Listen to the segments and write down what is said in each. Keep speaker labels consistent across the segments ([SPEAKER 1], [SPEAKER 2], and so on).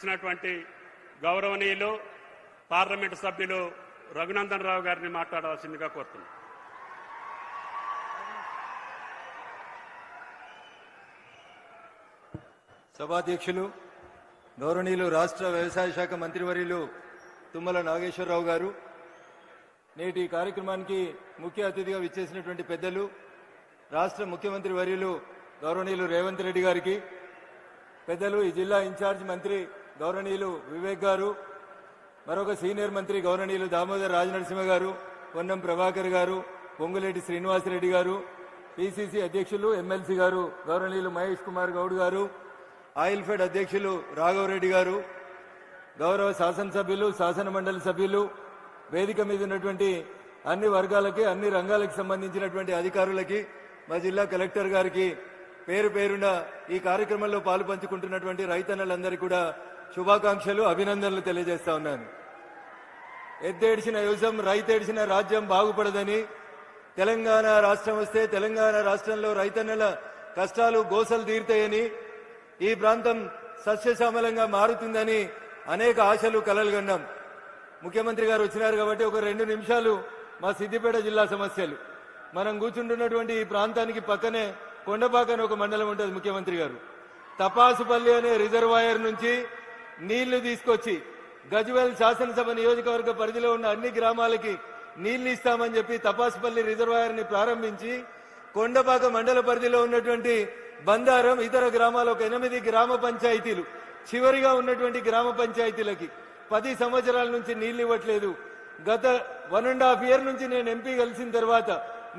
[SPEAKER 1] ఇచ్చినటువంటి గౌరవనీయులు పార్లమెంటు సభ్యులు రఘునందన్ రావు గారిని మాట్లాడవలసిందిగా కోరుతున్నాను.
[SPEAKER 2] సభాధ్యక్షులు గౌరవనీయులు రాష్ట్ర వ్యవసాయ శాఖ మంత్రివర్యులు తుమ్మల నాగేశ్వరరావు గారు, నేటి కార్యక్రమానికి ముఖ్య అతిథిగా విచ్చేసినటువంటి పెద్దలు రాష్ట్ర ముఖ్యమంత్రి వర్యులు గౌరవనీయులు రేవంత్ రెడ్డి గారికి, పెద్దలు ఈ జిల్లా ఇన్ఛార్జ్ మంత్రి గౌరవనీయులు వివేక్ గారు, మరొక సీనియర్ మంత్రి గౌరవనీయులు దామోదర్ రాజనరసింహ గారు, పొన్నం ప్రభాకర్ గారు, పొంగులేటి శ్రీనివాసరెడ్డి గారు, పిసిసి అధ్యక్షులు ఎమ్మెల్సీ గారు గౌరవనీయులు మహేష్ కుమార్ గౌడ్ గారు, ఆయిల్ ఫెడ్ అధ్యక్షులు రాఘవరెడ్డి గారు, గౌరవ శాసనసభ్యులు, శాసన మండలి సభ్యులు, వేదిక మీద ఉన్నటువంటి అన్ని వర్గాలకి, అన్ని రంగాలకు సంబంధించినటువంటి అధికారులకి, మా జిల్లా కలెక్టర్ గారికి పేరు పేరున ఈ కార్యక్రమంలో పాలు పంచుకుంటున్నటువంటి రైతన్నలందరికీ కూడా శుభాకాంక్షలు, అభినందనలు తెలియజేస్తా ఉన్నాను. ఎద్దేడిచిన యువజం రైతేడిచిన రాజ్యం బాగుపడదని, తెలంగాణ రాష్ట్రం వస్తే తెలంగాణ రాష్ట్రంలో రైతన్నల కష్టాలు గోసలు తీరుతాయని, ఈ ప్రాంతం సస్యశ్యామలంగా మారుతుందని అనేక ఆశలు కలలు కన్నాం. ముఖ్యమంత్రి గారు వచ్చినారు కాబట్టి ఒక 2 నిమిషాలు మా సిద్దిపేట జిల్లా సమస్యలు. మనం కూర్చుంటున్నటువంటి ఈ ప్రాంతానికి పక్కనే కొండపాక అని ఒక మండలం ఉంటుంది. ముఖ్యమంత్రి గారు తపాసుపల్లి అనే రిజర్వాయర్ నుంచి నీళ్లు తీసుకొచ్చి గజ్వేల్ శాసనసభ నియోజకవర్గ పరిధిలో ఉన్న అన్ని గ్రామాలకి నీళ్లు ఇస్తామని చెప్పి తపాసుపల్లి రిజర్వాయర్ ని ప్రారంభించి కొండపాక మండల పరిధిలో ఉన్నటువంటి బందారం, ఇతర గ్రామాలు ఒక 8 గ్రామ పంచాయతీలు, చివరిగా ఉన్నటువంటి గ్రామ పంచాయతీలకి 10 సంవత్సరాల నుంచి నీళ్లు ఇవ్వట్లేదు. గత 1.5 ఇయర్ నుంచి నేను ఎంపీ కలిసిన తర్వాత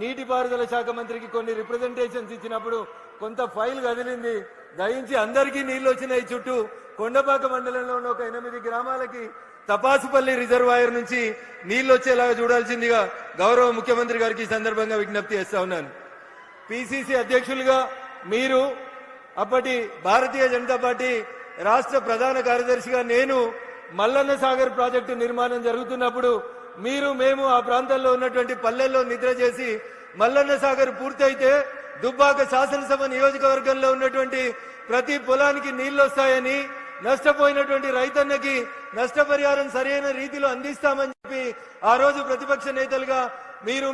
[SPEAKER 2] నీటిపారుదల శాఖ మంత్రికి కొన్ని రిప్రజెంటేషన్స్ ఇచ్చినప్పుడు కొంత ఫైల్ కదిలింది. దయించి అందరికీ నీళ్లు వచ్చినాయి. చుట్టూ కొండపాక మండలంలో ఉన్న ఒక 8 గ్రామాలకి తపాసుపల్లి రిజర్వాయర్ నుంచి నీళ్లు వచ్చేలాగా చూడాల్సిందిగా గౌరవ ముఖ్యమంత్రి గారికి ఈ సందర్భంగా విజ్ఞప్తి చేస్తా ఉన్నాను. పిసిసి అధ్యక్షులుగా మీరు, అప్పటి భారతీయ జనతా పార్టీ రాష్ట్ర ప్రధాన కార్యదర్శిగా నేను మల్లన్న సాగర్ ప్రాజెక్టు నిర్మాణం జరుగుతున్నప్పుడు మేము ఆ ప్రాంతాల్లో ఉన్నటువంటి పల్లెల్లో నిద్ర చేసి మల్లన్న సాగర్ పూర్తయితే దుబ్బాక శాసనసభ నియోజకవర్గంలో ఉన్నటువంటి ప్రతి పొలానికి నీళ్లు వస్తాయని, నష్టపోయినటువంటి రైతన్నకి నష్టపరిహారం సరైన రీతిలో అందిస్తామని చెప్పి ఆ రోజు ప్రతిపక్ష నేతలుగా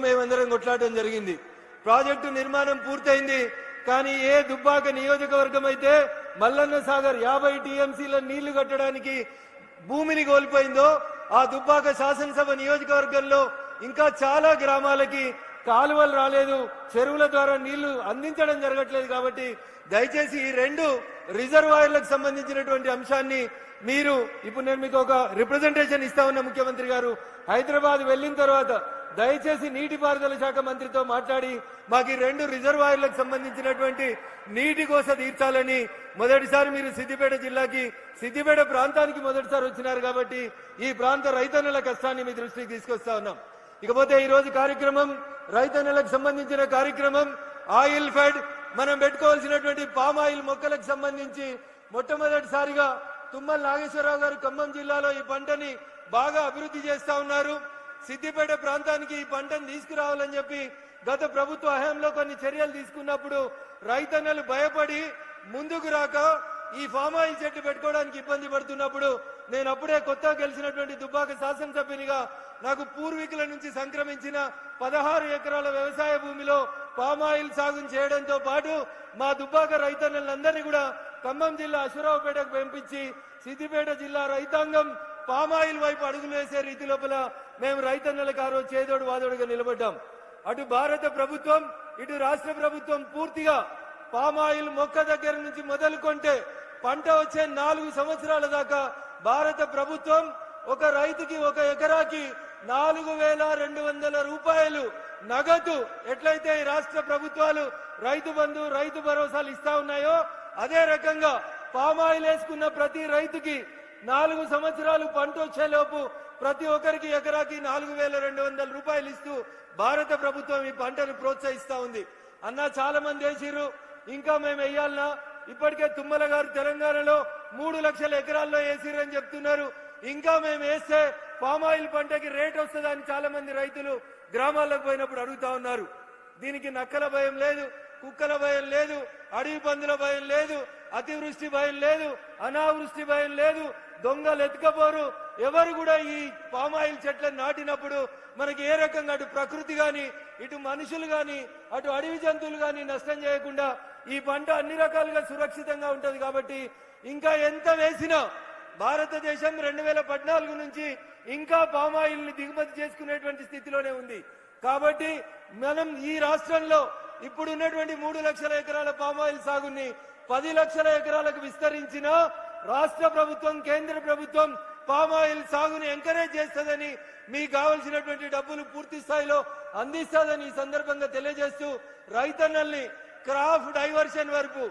[SPEAKER 2] మేమందరం కొట్లాడడం జరిగింది. ప్రాజెక్టు నిర్మాణం పూర్తయింది. కానీ ఏ దుబ్బాక నియోజకవర్గం అయితే మల్లన్న సాగర్ 50 టీఎంసీల నీళ్లు కట్టడానికి భూమిని కోల్పోయిందో, ఆ దుబ్బాక శాసనసభ నియోజకవర్గంలో ఇంకా చాలా గ్రామాలకి కాలువలు రాలేదు, చెరువుల ద్వారా నీళ్లు అందించడం జరగట్లేదు. కాబట్టి దయచేసి ఈ 2 రిజర్వాయర్లకు సంబంధించినటువంటి అంశాన్ని మీరు, ఇప్పుడు నేను మీకు ఒక రిప్రజెంటేషన్ ఇస్తా ఉన్న ముఖ్యమంత్రి గారు, హైదరాబాద్ వెళ్లిన తర్వాత దయచేసి నీటిపారుదల శాఖ మంత్రితో మాట్లాడి మాకు ఈ 2 రిజర్వాయర్లకు సంబంధించినటువంటి నీటి కోస తీర్చాలని. మొదటిసారి మీరు సిద్దిపేట జిల్లాకి, సిద్దిపేట ప్రాంతానికి మొదటిసారి వచ్చినారు కాబట్టి ఈ ప్రాంత రైతన్నల కష్టాన్ని మీ దృష్టికి తీసుకొస్తా ఉన్నాం. ఇకపోతే ఈ రోజు కార్యక్రమం రైతన్నలకు సంబంధించిన కార్యక్రమం. ఆయిల్ ఫెడ్ మనం పెట్టుకోవాల్సినటువంటి పామ్ ఆయిల్ మొక్కలకు సంబంధించి మొట్టమొదటిసారిగా తుమ్మల నాగేశ్వరరావు గారు ఖమ్మం జిల్లాలో ఈ పంటని బాగా అభివృద్ధి చేస్తా ఉన్నారు. సిద్దిపేట ప్రాంతానికి ఈ పంటను తీసుకురావాలని చెప్పి గత ప్రభుత్వ హయాంలో కొన్ని చర్యలు తీసుకున్నప్పుడు రైతన్నలు భయపడి ముందుకు రాక ఈ ఫామ్ ఆయిల్ చెట్లు పెట్టుకోవడానికి ఇబ్బంది పడుతున్నప్పుడు నేను అప్పుడే కొత్తగా గెలిచినటువంటి దుబ్బాక శాసనసభ్యునిగా నాకు పూర్వీకుల నుంచి సంక్రమించిన 16 ఎకరాల వ్యవసాయ భూమిలో పామ్ ఆయిల్ సాగు చేయడంతో పాటు మా దుబ్బాక రైతన్నలందరినీ కూడా ఖమ్మం జిల్లా అశ్వరావుపేటకు పంపించి సిద్దిపేట జిల్లా రైతాంగం పామాయిల్ వైపు అడుగులు వేసే రీతి లోపల మేము రైతన్నలకు ఆ రోజు చేదోడు వాదోడుగా నిలబడ్డాం. అటు భారత ప్రభుత్వం, ఇటు రాష్ట్ర ప్రభుత్వం పూర్తిగా పామాయిల్ మొక్క దగ్గర నుంచి మొదలుకొంటే పంట వచ్చే 4 సంవత్సరాల దాకా భారత ప్రభుత్వం ఒక రైతుకి ఒక ఎకరాకి 4,200 రూపాయలు నగదు ఎట్లయితే ఈ రాష్ట్ర ప్రభుత్వాలు రైతు బంధు, రైతు భరోసాలు ఇస్తా ఉన్నాయో అదే రకంగా పామాయిల్ వేసుకున్న ప్రతి రైతుకి 4 సంవత్సరాలు పంట వచ్చేలోపు ప్రతి ఒక్కరికి ఎకరాకి 4,200 రూపాయలు ఇస్తూ భారత ప్రభుత్వం ఈ పంటను ప్రోత్సహిస్తా ఉంది. అన్నా చాలా మంది వేసిరు, ఇంకా మేము వేయాలన్నా? ఇప్పటికే తుమ్మల గారు తెలంగాణలో 3 లక్షల ఎకరాల్లో వేసిరని చెప్తున్నారు. ఇంకా మేము వేస్తే పామాయిల్ పంటకి రేట్ వస్తుందని చాలా మంది రైతులు గ్రామాలకు పోయినప్పుడు అడుగుతా ఉన్నారు. దీనికి నక్కల భయం లేదు, కుక్కల భయం లేదు, అడవి పందుల భయం లేదు, అతివృష్టి భయం లేదు, అనావృష్టి భయం లేదు, దొంగలు ఎత్తుకపోరు. ఎవరు కూడా ఈ పామాయిల్ చెట్లను నాటినప్పుడు మనకి ఏ రకంగా అటు ప్రకృతి గాని, ఇటు మనుషులు గాని, అటు అడవి జంతువులు గాని నష్టం చేయకుండా ఈ పంట అన్ని రకాలుగా సురక్షితంగా ఉంటది. కాబట్టి ఇంకా ఎంత వేసినా భారతదేశం 2014 నుంచి ఇంకా పామాయిల్ ని దిగుమతి చేసుకునేటువంటి స్థితిలోనే ఉంది. కాబట్టి మనం ఈ రాష్ట్రంలో ఇప్పుడు ఉన్నటువంటి 3 లక్షల ఎకరాల పామాయిల్ సాగుని 10 లక్షల ఎకరాలకు విస్తరించిన రాష్ట్ర ప్రభుత్వం, కేంద్ర ప్రభుత్వం పామాయిల్ సాగుని ఎంకరేజ్ చేస్తుందని, మీకు కావలసినటువంటి డబ్బులు పూర్తి స్థాయిలో అందిస్తుందని ఈ సందర్భంగా తెలియజేస్తూ రైతన్నల్ని క్రాప్ డైవర్షన్ వరకు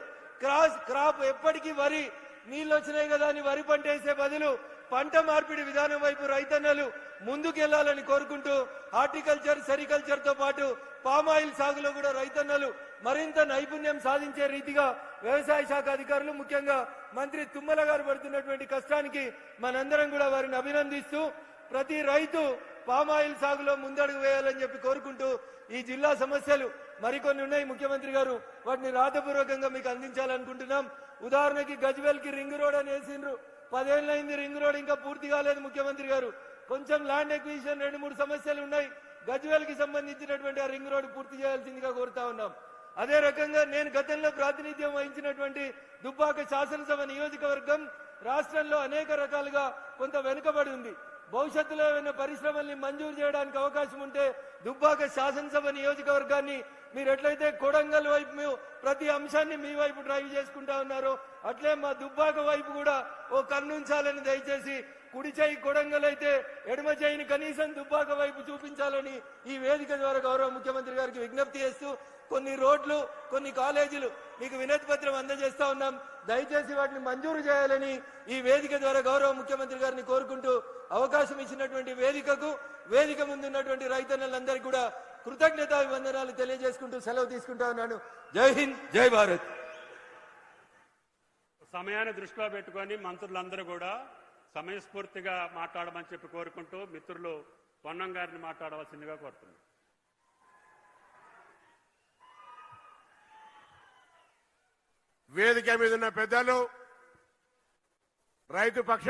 [SPEAKER 2] క్రాప్ ఎప్పటికీ వరి నీళ్ళు వచ్చినాయి కదా అని వరి పంట వేసే బదులు పంట మార్పిడి విధానం వైపు రైతన్నలు ముందుకెళ్లాలని కోరుకుంటూ హార్టికల్చర్, సెరికల్చర్ తో పాటు పామాయిల్ సాగులో కూడా రైతన్నలు మరింత నైపుణ్యం సాధించే రీతిగా వ్యవసాయ శాఖ అధికారులు, ముఖ్యంగా మంత్రి తుమ్మల గారు పడుతున్నటువంటి కష్టానికి మనందరం కూడా వారిని అభినందిస్తూ ప్రతి రైతు పామాయిల్ సాగులో ముందడుగు వేయాలని చెప్పి కోరుకుంటూ ఈ జిల్లా సమస్యలు మరికొన్ని ఉన్నాయి ముఖ్యమంత్రి గారు, వాటిని రాతపూర్వకంగా మీకు అందించాలనుకుంటున్నాం. ఉదాహరణకి గజ్వేల్ కి రింగ్ రోడ్ అని వేసిండ్రు, 10 ఏళ్ళైంది రింగ్ రోడ్ ఇంకా పూర్తి కాలేదు. ముఖ్యమంత్రి గారు కొంచెం ల్యాండ్ ఎక్విజిషన్ 2-3 సమస్యలు ఉన్నాయి. గజ్వేల్ కి సంబంధించినటువంటి ఆ రింగ్ రోడ్ పూర్తి చేయాల్సిందిగా కోరుతా ఉన్నాం. అదే రకంగా నేను గతంలో ప్రాతినిధ్యం వహించినటువంటి దుబ్బాక శాసనసభ నియోజకవర్గం రాష్ట్రంలో అనేక రకాలుగా కొంత వెనుకబడి ఉంది. భవిష్యత్తులో ఏమైనా పరిశ్రమల్ని మంజూరు చేయడానికి అవకాశం ఉంటే దుబ్బాక శాసనసభ నియోజకవర్గాన్ని మీరు ఎట్లయితే కొడంగల్ వైపు ప్రతి అంశాన్ని మీ వైపు డ్రైవ్ చేసుకుంటా ఉన్నారో అట్లే మా దుబ్బాక వైపు కూడా ఓ కన్నుంచాలని దయచేసి కుడి చేయి కొడంగల్ అయితే ఎడమ చేయిని కనీసం దుబ్బాక వైపు చూపించాలని ఈ వేదిక ద్వారా గౌరవ ముఖ్యమంత్రి గారికి విజ్ఞప్తి చేస్తూ కొన్ని రోడ్లు, కొన్ని కాలేజీలు మీకు వినతి పత్రం అందజేస్తా ఉన్నాం. దయచేసి వాటిని మంజూరు చేయాలని ఈ వేదిక ద్వారా గౌరవ ముఖ్యమంత్రి గారిని కోరుకుంటూ అవకాశం ఇచ్చినటువంటి వేదిక ముందున్నటువంటి రైతన్నలందరికీ కూడా కృతజ్ఞతాభివందనాలు తెలియజేసుకుంటూ సెలవు తీసుకుంటా ఉన్నాను. జై హింద్, జై భారత్.
[SPEAKER 1] సమయాన్ని దృష్టిలో పెట్టుకొని మంత్రులందరూ కూడా సమయస్ఫూర్తిగా మాట్లాడమని చెప్పి కోరుకుంటూ మిత్రులు పొన్నం గారిని మాట్లాడవలసిందిగా కోరుతున్నాను.
[SPEAKER 3] వేదిక మీద ఉన్న పెద్దలు, రైతు పక్ష